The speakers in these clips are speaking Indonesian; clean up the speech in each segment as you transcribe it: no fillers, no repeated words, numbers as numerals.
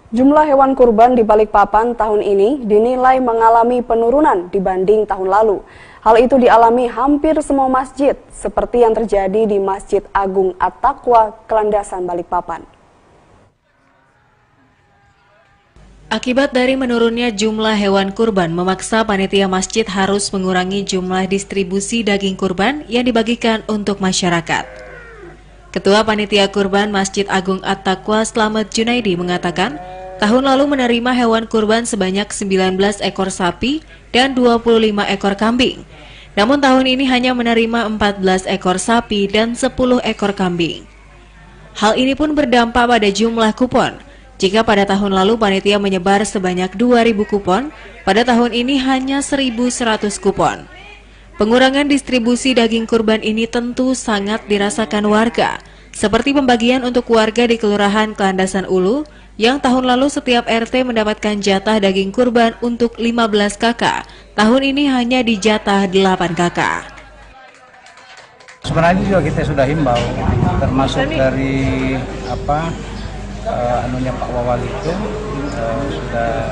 Jumlah hewan kurban di Balikpapan tahun ini dinilai mengalami penurunan dibanding tahun lalu. Hal itu dialami hampir semua masjid, seperti yang terjadi di Masjid Agung At-Taqwa, Kelandasan, Balikpapan. Akibat dari menurunnya jumlah hewan kurban, memaksa panitia masjid harus mengurangi jumlah distribusi daging kurban yang dibagikan untuk masyarakat. Ketua Panitia Kurban Masjid Agung At-Taqwa Slamet Junaidi mengatakan, tahun lalu menerima hewan kurban sebanyak 19 ekor sapi dan 25 ekor kambing. Namun tahun ini hanya menerima 14 ekor sapi dan 10 ekor kambing. Hal ini pun berdampak pada jumlah kupon. Jika pada tahun lalu panitia menyebar sebanyak 2.000 kupon, pada tahun ini hanya 1.100 kupon. Pengurangan distribusi daging kurban ini tentu sangat dirasakan warga, seperti pembagian untuk warga di Kelurahan Kelandasan Ulu, yang tahun lalu setiap RT mendapatkan jatah daging kurban untuk 15 kakak, tahun ini hanya dijatah 8 kakak. Sebenarnya juga kita sudah himbau, termasuk dari Pak Wawal itu sudah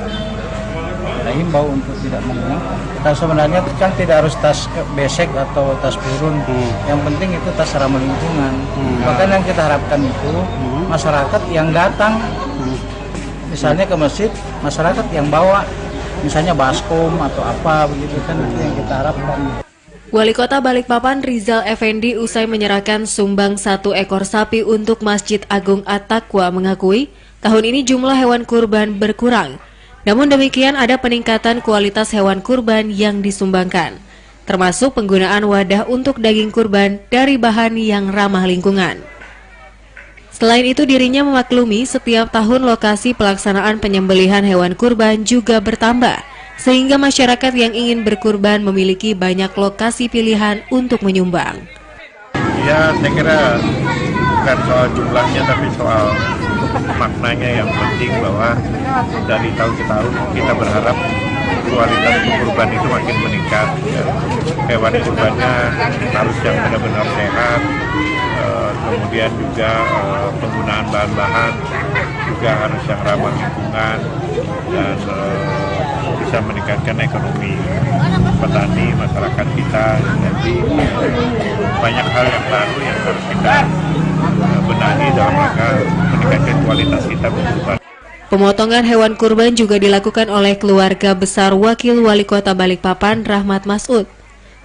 himbau untuk tidak mengulang. Kita sebenarnya kan tidak harus tas besek atau tas turun, yang penting itu tas ramah lingkungan. Bahkan yang kita harapkan itu masyarakat yang datang, misalnya ke masjid, masyarakat yang bawa, misalnya baskom atau apa begitu kan, itu yang kita harapkan. Wali Kota Balikpapan Rizal Effendi usai menyerahkan sumbang 1 ekor sapi untuk Masjid Agung At-Taqwa mengakui tahun ini jumlah hewan kurban berkurang. Namun demikian ada peningkatan kualitas hewan kurban yang disumbangkan, termasuk penggunaan wadah untuk daging kurban dari bahan yang ramah lingkungan. Selain itu dirinya memaklumi setiap tahun lokasi pelaksanaan penyembelihan hewan kurban juga bertambah, sehingga masyarakat yang ingin berkurban memiliki banyak lokasi pilihan untuk menyumbang. Ya, saya kira bukan soal jumlahnya tapi soal maknanya yang penting, bahwa dari tahun ke tahun kita berharap kualitas kurban itu makin meningkat. Hewan kurbannya harus yang benar-benar sehat, kemudian juga penggunaan bahan-bahan juga harus yang ramah lingkungan dan bisa meningkatkan ekonomi petani, masyarakat kita. Jadi banyak hal yang baru yang harus kita benahi dalam rangka meningkatkan kualitas kita berkurban. Pemotongan hewan kurban juga dilakukan oleh keluarga besar Wakil Wali Kota Balikpapan Rahmat Masud.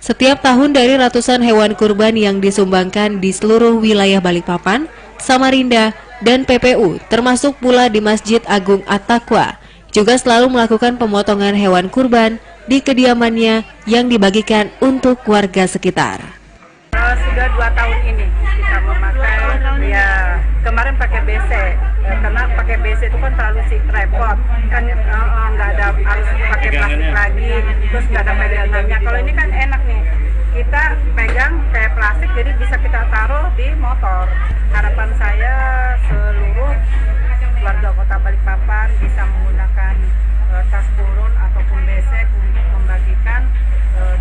Setiap tahun dari ratusan hewan kurban yang disumbangkan di seluruh wilayah Balikpapan, Samarinda, dan PPU, termasuk pula di Masjid Agung At-Taqwa, juga selalu melakukan pemotongan hewan kurban di kediamannya yang dibagikan untuk warga sekitar. Sudah 2 tahun ini kita memakai, ya kemarin pakai BC, karena pakai BC itu kan terlalu repot, kan nggak ada, harus pakai plastik lagi, terus nggak ada pegangannya. Kalau ini kan enak nih, kita pegang kayak plastik, jadi bisa kita taruh di motor. Harapan saya seluruh warga Kota Balikpapan bisa menggunakan tas turun ataupun besek untuk membagikan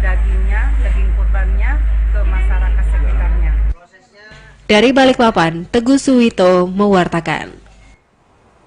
daging kurbannya ke masyarakat sekitarnya. Dari Balikpapan, Teguh Suwito mewartakan.